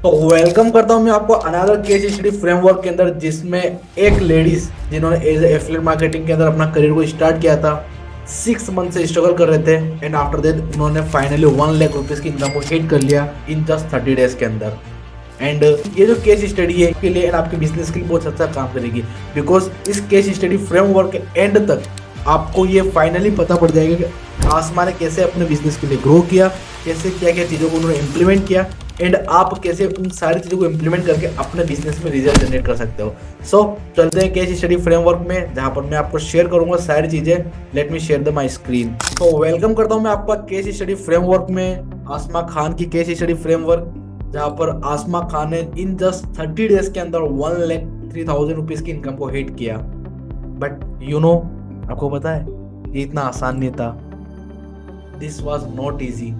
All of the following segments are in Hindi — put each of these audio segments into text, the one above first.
तो वेलकम करता हूं मैं आपको अनदर केस स्टडी फ्रेमवर्क के अंदर, जिसमें एक लेडीज जिन्होंने एज एफिलिएट मार्केटिंग के अंदर अपना करियर को स्टार्ट किया था, 6 मंथ से स्ट्रगल कर रहे थे एंड आफ्टर दैट उन्होंने फाइनली 1 लाख रुपीज की इनकम को हिट कर लिया इन जस्ट 30 डेज के अंदर। एंड ये जो केस स्टडी है के लिए एंड आपके बिजनेस के लिए बहुत अच्छा काम करेगी, बिकॉज इस केस स्टडी फ्रेमवर्क के एंड तक आपको ये फाइनली पता पड़ जाएगा कि आसमा ने कैसे अपने बिजनेस के लिए ग्रो किया, कैसे क्या क्या चीज़ों को उन्होंने इम्प्लीमेंट किया एंड आप कैसे उन सारी चीज़ों को इम्प्लीमेंट करके अपने बिजनेस में रिजल्ट जनरेट कर सकते हो। सो चलते हैं केस स्टडी फ्रेमवर्क में, जहाँ पर मैं आपको शेयर करूंगा सारी चीज़ें। Let me share the my screen. तो वेलकम करता हूँ मैं आपका केस स्टडी फ्रेमवर्क में, आसमा खान की केस स्टडी फ्रेमवर्क, जहाँ पर आसमा खान ने इन जस्ट 30 डेज के अंदर 1,03,000 रुपीज की इनकम को हिट किया। बट यू नो, आपको पता है ये इतना आसान नहीं था। This was not easy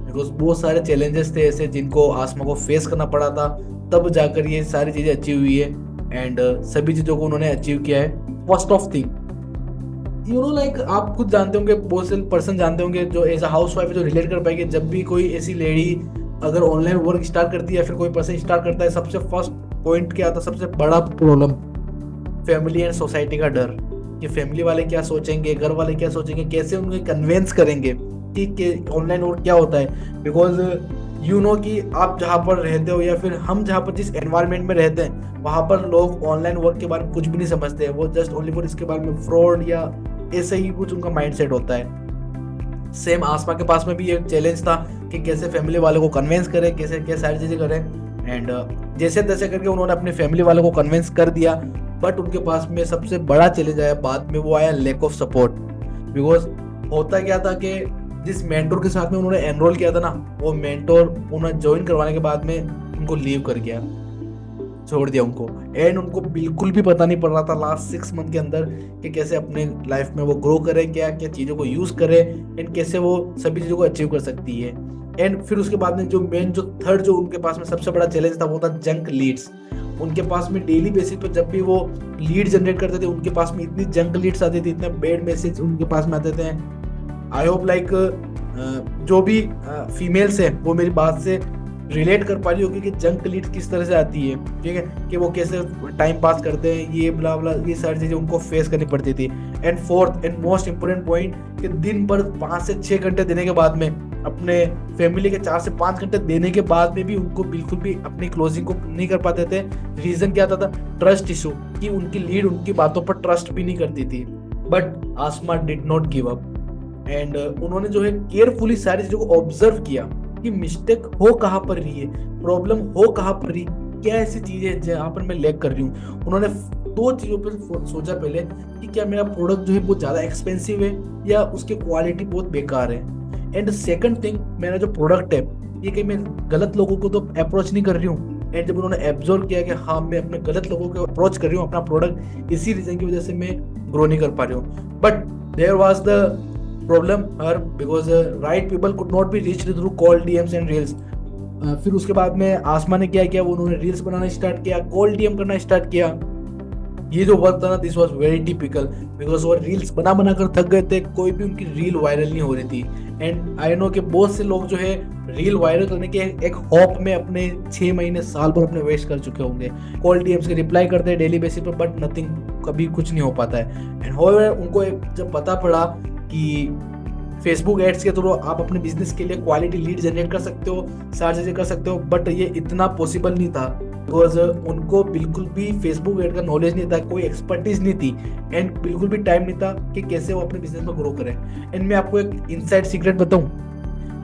because बहुत सारे चैलेंजेस थे ऐसे जिनको आसमा को फेस करना पड़ा था, तब जाकर ये सारी चीज़ें अचीव हुई है एंड सभी चीज़ों को उन्होंने अचीव किया है। First of thing, you know like आप खुद जानते होंगे, बहुत से पर्सन जानते होंगे जो एज अ हाउस वाइफ जो रिलेट कर पाएंगे, जब भी कोई ऐसी लेडी अगर ऑनलाइन वर्क स्टार्ट करती है या फिर कोई पर्सन स्टार्ट करता है, सबसे फर्स्ट पॉइंट क्या आता है, सबसे बड़ा प्रॉब्लम फैमिली एंड सोसाइटी का डर कि फैमिली वाले क्या सोचेंगे, घर वाले क्या सोचेंगे, कैसे उनको कन्विंस करेंगे कि ऑनलाइन वर्क क्या होता है। बिकॉज यू नो कि आप जहाँ पर रहते हो या फिर हम जहाँ पर जिस एनवायरनमेंट में रहते हैं वहाँ पर लोग ऑनलाइन वर्क के बारे में कुछ भी नहीं समझते हैं। वो जस्ट ओनली फॉर इसके बारे में फ्रॉड या ऐसे ही कुछ उनका माइंडसेट होता है। सेम आसमा के पास में भी एक चैलेंज था कि कैसे फैमिली वालों को कन्विंस करें, कैसे क्या सारी चीज़ें करें एंड जैसे तैसे करके उन्होंने अपने फैमिली वालों को कन्विंस कर दिया। बट उनके पास में सबसे बड़ा चैलेंज आया बाद में, वो आया लैक ऑफ सपोर्ट। बिकॉज होता क्या था कि जिस मेंटोर के साथ में उन्होंने एनरोल किया था ना, वो मेंटोर उन्हें ज्वाइन करवाने के बाद में उनको लीव कर गया, छोड़ दिया उनको। एंड उनको बिल्कुल भी पता नहीं पड़ रहा था लास्ट 6 मंथ के अंदर कि कैसे अपने लाइफ में वो ग्रो करे, क्या क्या चीज़ों को यूज़ करे एंड कैसे वो सभी चीज़ों को अचीव कर सकती है। एंड फिर उसके बाद में जो थर्ड जो उनके पास में सबसे बड़ा चैलेंज था वो था जंक लीड्स। उनके पास में डेली बेसिस पर जब भी वो लीड जनरेट करते थे, उनके पास में इतनी जंक लीड्स आती थी, इतने बैड मैसेज उनके पास में आते थे। आई होप लाइक जो भी फीमेल्स हैं वो मेरी बात से रिलेट कर पा रही होगी कि जंक लीड किस तरह से आती है, ठीक है, कि वो कैसे टाइम पास करते हैं, ये ब्ला ब्ला, ये सारी चीज़ें उनको फेस करनी पड़ती थी। And fourth and most important point कि दिन भर 5 से 6 घंटे देने के बाद में, अपने फैमिली के 4 से 5 घंटे देने के बाद में भी उनको बिल्कुल भी अपनी क्लोजिंग को नहीं कर पाते थे। रीज़न क्या था? ट्रस्ट इशू, कि उनकी लीड उनकी बातों पर ट्रस्ट भी नहीं करती थी। But Asma did not give up and उन्होंने जो है केयरफुली सारी चीज़ों को ऑब्जर्व किया कि मिस्टेक हो कहाँ पर रही है, प्रॉब्लम हो कहाँ पर रही, क्या ऐसी चीज़ है जहाँ पर मैं लैग कर रही हूँ। उन्होंने 2 चीज़ों पर सोचा पहले कि क्या मेरा प्रोडक्ट जो है बहुत ज़्यादा एक्सपेंसिव है या उसकी क्वालिटी बहुत बेकार है। एंड सेकंड थिंग, मेरा जो प्रोडक्ट है ये कि मैं गलत लोगों को तो अप्रोच नहीं कर रही हूँ। एंड जब उन्होंने एब्जॉर्व किया कि हाँ मैं अपने गलत लोगों को अप्रोच कर रही हूँ अपना प्रोडक्ट, इसी रीज़न की वजह से मैं ग्रो नहीं कर पा रही हूँ। But there was the problem here because right people could not be reached through call DMs and reels. फिर उसके बाद में आसमा ने क्या किया, वो उन्होंने रील्स बनाना स्टार्ट किया, कॉल डीएम करना स्टार्ट किया। ये जो वर्क था ना, this was very typical because वो रील्स बना कर थक गए थे, कोई भी उनकी रील वायरल नहीं हो रही थी। एंड आई नो कि बहुत से लोग जो है रील वायरल करने के एक होप में अपने 6 महीने साल भर अपने वेस्ट कर चुके होंगे। कॉल डीएम्स के रिप्लाई करते हैं डेली बेसिस पर, बट नथिंग, कभी कुछ नहीं हो पाता है। एंड होवेवर उनको जब पता पड़ा कि फेसबुक एड्स के थ्रू आप अपने बिजनेस के लिए क्वालिटी लीड जनरेट कर सकते हो, सारी चीज़ें कर सकते हो, बट ये इतना पॉसिबल नहीं था बिकॉज उनको बिल्कुल भी फेसबुक एड का नॉलेज नहीं था, कोई एक्सपर्टीज नहीं थी एंड बिल्कुल भी टाइम नहीं था कि कैसे वो अपने बिजनेस में ग्रो करें। एंड मैं आपको एक इनसाइड सीक्रेट बताऊं,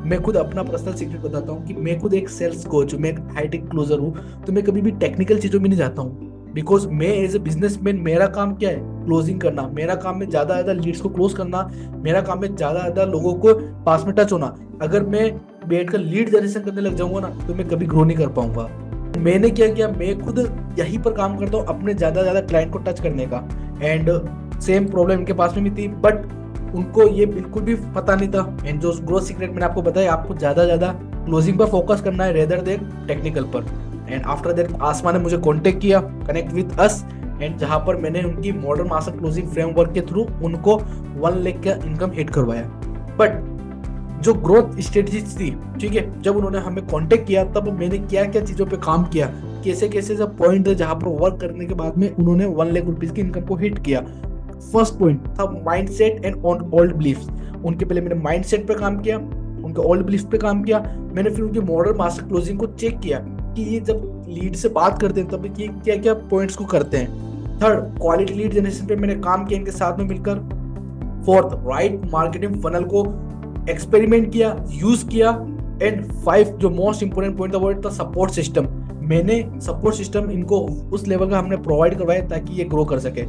मैं खुद अपना पर्सनल सीक्रेट बताता हूँ कि मैं खुद एक सेल्स कोच हूँ, मैं एक हाईटेक क्लोजर हूँ, तो मैं कभी भी टेक्निकल चीज़ों में नहीं जाता हूँ। बिकॉज मैं एज ए बिजनेसमैन, मेरा काम क्या है? क्लोजिंग करना। मेरा काम है ज़्यादा लीड्स को क्लोज करना, मेरा काम है ज़्यादा लोगों को पास में टच होना। अगर मैं बैठ कर लीड जनरेशन करने लग जाऊंगा ना तो मैं कभी ग्रो नहीं कर पाऊंगा। मैंने क्या किया, मैं खुद यहीं पर काम करता हूँ अपने ज़्यादा क्लाइंट को टच करने का। एंड सेम प्रॉब्लम इनके पास में भी थी, बट उनको ये बिल्कुल भी पता नहीं था। एंड जो ग्रोथ सीक्रेट मैंने आपको बताया, आपको ज़्यादा क्लोजिंग पर फोकस करना है रेदर देन टेक्निकल पर। एंड आफ्टर दैट आसमा ने मुझे कॉन्टेक्ट किया, कनेक्ट विद अस, एंड जहाँ पर मैंने उनकी मॉडर्न मास्टर क्लोजिंग फ्रेमवर्क के थ्रू उनको 1 लाख का इनकम हिट करवाया। बट जो ग्रोथ स्ट्रेटजीज थी, ठीक है, जब उन्होंने हमें कांटेक्ट किया तब मैंने क्या क्या चीजों पे काम किया, कैसे कैसे सब पॉइंट है जहां पर वर्क करने के बाद में उन्होंने 1 लाख रुपीज की इनकम को हिट किया। फर्स्ट पॉइंट था माइंडसेट एंड ओल्ड बिलीफ्स। उनके पहले मैंने माइंडसेट पे काम किया, उनके ओल्ड बिलीफ पे काम किया, मैंने फिर उनकी मॉडर्न मास्टर क्लोजिंग को चेक किया कि ये जब लीड से बात करते हैं तब ये क्या क्या पॉइंट्स को करते हैं। थर्ड, क्वालिटी लीड जनरेशन पे मैंने काम किया इनके साथ में मिलकर। फोर्थ, राइट मार्केटिंग फनल को एक्सपेरिमेंट किया, यूज किया। एंड 5 जो मोस्ट इंपोर्टेंट पॉइंट था वो था सपोर्ट सिस्टम। मैंने सपोर्ट सिस्टम इनको उस लेवल का हमने प्रोवाइड करवाया ताकि ये ग्रो कर सके।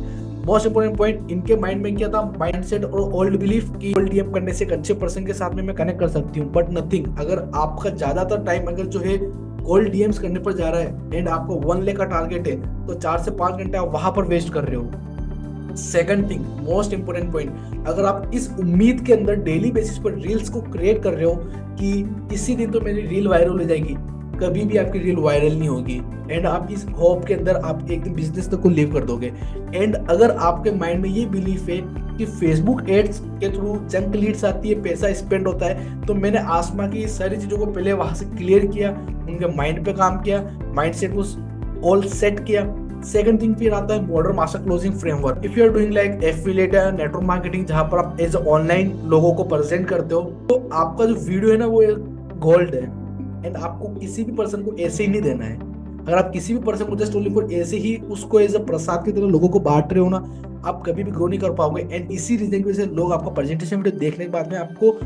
मोस्ट इंपोर्टेंट पॉइंट इनके माइंड में क्या था, माइंडसेट और ओल्ड बिलीफ की ओल्ड डीएम करने से एक अच्छे पर्सन के साथ में मैं कनेक्ट कर सकती हूँ, बट नथिंग। अगर आपका ज्यादातर टाइम अगर जो है कोल्ड डीएम्स करने पर जा रहा है एंड आपको 1 लाख का टारगेट है तो 4 से 5 घंटे आप वहां पर वेस्ट कर रहे हो। Second thing, most important point, अगर आप इस उम्मीद के अंदर डेली बेसिस पर रील्स को क्रिएट कर रहे हो कि इसी दिन तो मेरी रील वायरल हो जाएगी, कभी भी आपकी रील वायरल नहीं होगी। एंड आप इस होप के अंदर आप एक दिन बिजनेस तक को लीव कर दोगे। एंड अगर आपके माइंड में ये बिलीफ है कि फेसबुक एड्स के थ्रू जंक लीड्स आती है, पैसा स्पेंड होता है, तो मैंने आसमा की सारी चीजों को पहले वहां से क्लियर किया, उनके माइंड पे काम किया, माइंडसेट को ऑल सेट किया। सेकंड थिंग फिर आता है modern master closing framework. If you are doing like affiliate or network marketing जहां पर आप एज ऑनलाइन लोगों को प्रेजेंट करते हो, तो आपका जो वीडियो है ना वो गोल्ड है। एंड आपको किसी भी पर्सन को ऐसे ही नहीं देना है। अगर आप किसी भी पर्सन को जस्ट ओनली फॉर ऐसे ही उसको एज अ प्रसाद की तरह लोगों को बांट रहे हो ना, आप कभी भी ग्रो नहीं कर पाओगे। एंड इसी रीजन की वजह से लोग आपका प्रेजेंटेशन वीडियो देखने के बाद में आपको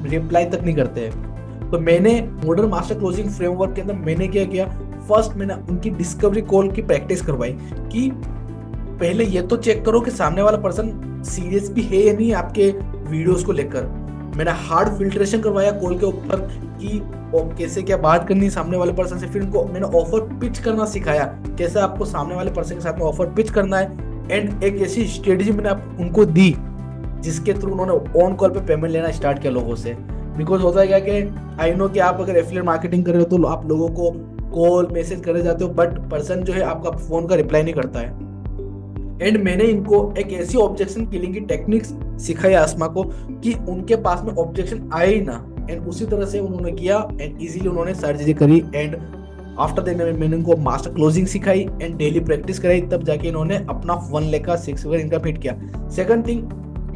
रिप्लाई तक नहीं करते हैं। तो मैंने मॉडर्न मास्टर क्लोजिंग फ्रेमवर्क के अंदर मैंने क्या किया, फर्स्ट मैंने उनकी डिस्कवरी कॉल की प्रैक्टिस करवाई कि पहले ये तो चेक करो कि सामने वाला पर्सन सीरियस भी है या नहीं आपके वीडियोस को लेकर। मैंने हार्ड फिल्ट्रेशन करवाया कॉल के ऊपर कि कैसे क्या बात करनी है सामने वाले पर्सन से। फिर उनको मैंने ऑफर पिच करना सिखाया, कैसे आपको सामने वाले पर्सन के साथ में ऑफर पिच करना है। एंड एक ऐसी स्ट्रेटेजी मैंने उनको दी जिसके थ्रू उन्होंने ऑन कॉल पे पेमेंट लेना स्टार्ट किया लोगों से। बिकॉज होता है क्या कि आई नो कि आप अगर एफिलिएट मार्केटिंग कर रहे हो तो आप लोगों को कॉल मैसेज करे जाते हो, बट पर्सन जो है आपका फोन का रिप्लाई नहीं करता है। एंड मैंने इनको एक ऐसी ऑब्जेक्शन किलिंग की टेक्निक्स सिखाई आसमा को कि उनके पास में ऑब्जेक्शन आए ही ना। एंड उसी तरह से उन्होंने किया एंड इजीली उन्होंने सारी चीजें करी। एंड आफ्टर दैट मैंने इनको मास्टर क्लोजिंग सिखाई एंड डेली प्रैक्टिस कराई, तब जाके इन्होंने अपना 1 लाख का 6 फिगर इनकम हिट किया। सेकंड थिंग,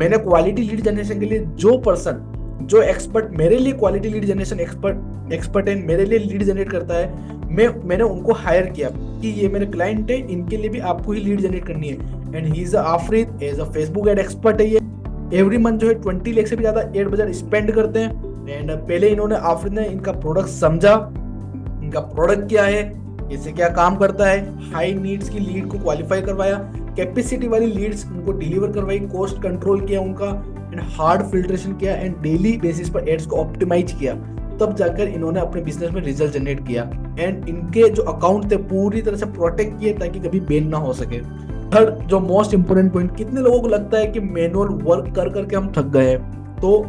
मैंने क्वालिटी लीड जनरेशन के लिए जो पर्सन जो एक्सपर्ट मेरे लिए क्वालिटी लीड जनरेशन एक्सपर्ट है, मेरे लिए लीड जनरेट करता है, मैंने उनको हायर किया कि ये मेरे क्लाइंट है, इनके लिए भी आपको ही लीड जनरेट करनी है। And he is Afreed as a Facebook ad expert है। ये एवरी मंथ जो है 20 लाख से भी ज्यादा एड बजट स्पेंड करते हैं। एंड पहले इन्होंने आफरीद ने इनका प्रोडक्ट समझा, इनका प्रोडक्ट क्या है, इससे क्या काम करता है, हाई नीड्स की लीड को क्वालिफाई करवाया, कैपेसिटी वाली लीड्स उनको डिलीवर करवाई, कॉस्ट कंट्रोल किया उनका, एंड हार्ड फिल्ट्रेशन किया एंड डेली बेसिस पर एड्स को ऑप्टिमाइज किया। तब जाकर इन्होंने अपने बिजनेस में रिजल्ट जनरेट किया। एंड इनके जो अकाउंट थे पूरी तरह से प्रोटेक्ट किए ताकि कभी बैन ना हो सके। थर्ड, जो मोस्ट इंपोर्टेंट पॉइंट, कितने लोगों को लगता है कि मैनुअल वर्क कर करके हम थक गए हैं, तो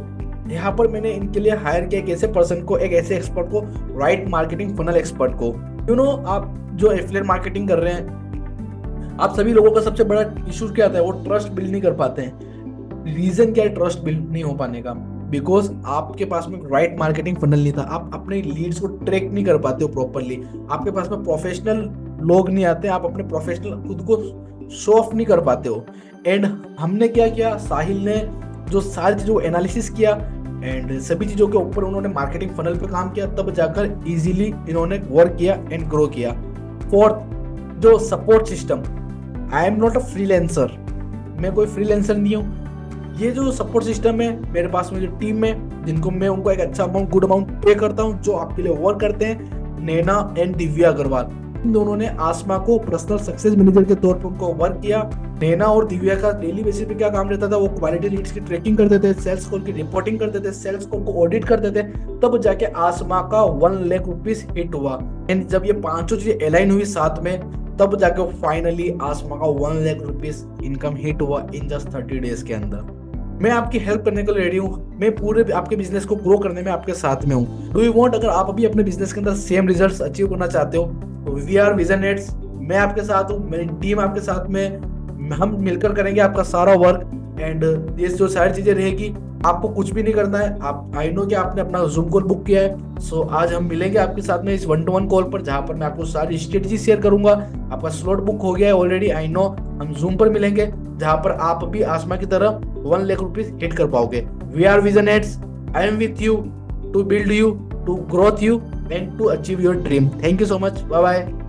यहाँ पर मैंने इनके लिए हायर किया एक ऐसे पर्सन को, एक ऐसे एक्सपर्ट को, राइट मार्केटिंग फनल एक्सपर्ट को। यू नो, आप जो एफिलिएट मार्केटिंग कर रहे हैं, आप सभी लोगों का सबसे बड़ा इशू क्या आता है, वो ट्रस्ट बिल्ड नहीं कर पाते हैं। रीजन क्या है ट्रस्ट बिल्ड नहीं हो पाने का? बिकॉज आपके पास में राइट मार्केटिंग फनल नहीं था, आप अपने लीड्स को ट्रैक नहीं कर पाते हो प्रॉपरली, आपके पास में प्रोफेशनल लोग नहीं आते, आप अपने प्रोफेशनल खुद को शो ऑफ नहीं कर पाते हो। एंड हमने क्या किया, साहिल ने जो सारी चीजों को एनालिसिस किया एंड सभी चीजों के ऊपर उन्होंने मार्केटिंग फनल पे काम किया, तब जाकर इजीली इन्होंने वर्क किया एंड ग्रो किया। फोर्थ, जो support system, I am not a freelancer, मैं कोई फ्रीलांसर नहीं हूँ। ये जो सपोर्ट सिस्टम है, मेरे पास में जो टीम है जिनको मैं उनको एक अच्छा अमाउंट, गुड अमाउंट पे करता हूँ, जो आपके लिए वर्क करते हैं, नैना एंड दिव्या अग्रवाल। इन दोनों ने आसमा को पर्सनल सक्सेस मैनेजर के तौर पर उनको वर्क किया। नैना और दिव्या का डेली बेसिस पे क्या काम रहता था, वो क्वालिटी लीड्स की ट्रैकिंग करते थे, सेल्स कॉल की रिपोर्टिंग करते थे, सेल्स कॉल को ऑडिट करते थे। तब जाके आसमा का 1 लाख रुपीस हिट हुआ। एंड जब ये पांचों चीजें अलाइन हुई साथ में, तब जाके फाइनली आसमा का 1 लाख रुपीस इनकम हिट हुआ इन जस्ट 30 डेज के अंदर। मैं आपकी हेल्प करने के लिए रेडी हूँ, मैं पूरे आपके बिजनेस को ग्रो करने में आपके साथ में हूँ। डू यू वांट, अगर आप अभी अपने बिजनेस के अंदर सेम रिजल्ट्स अचीव करना चाहते हो, वी आर विजनेट्स, मैं आपके साथ हूँ, मेरी टीम आपके साथ में, हम मिलकर करेंगे आपका सारा वर्क। एंड ये जो सारी चीजें रहेगी आपको कुछ भी नहीं करना है। आप आई नो कि आपने अपना जूम कॉल बुक किया है, सो आज हम मिलेंगे आपके साथ में इस 1-to-1 कॉल पर, जहां पर मैं आपको सारी स्ट्रेटजी शेयर करूंगा। आपका स्लॉट बुक हो गया है ऑलरेडी, आई नो। हम जूम पर मिलेंगे जहां पर आप भी आसमा की तरह 1 लाख रुपीज हिट कर पाओगे। We are vision ads, I am with you to build you, to growth you and to achieve your dream. Thank you so much, bye bye.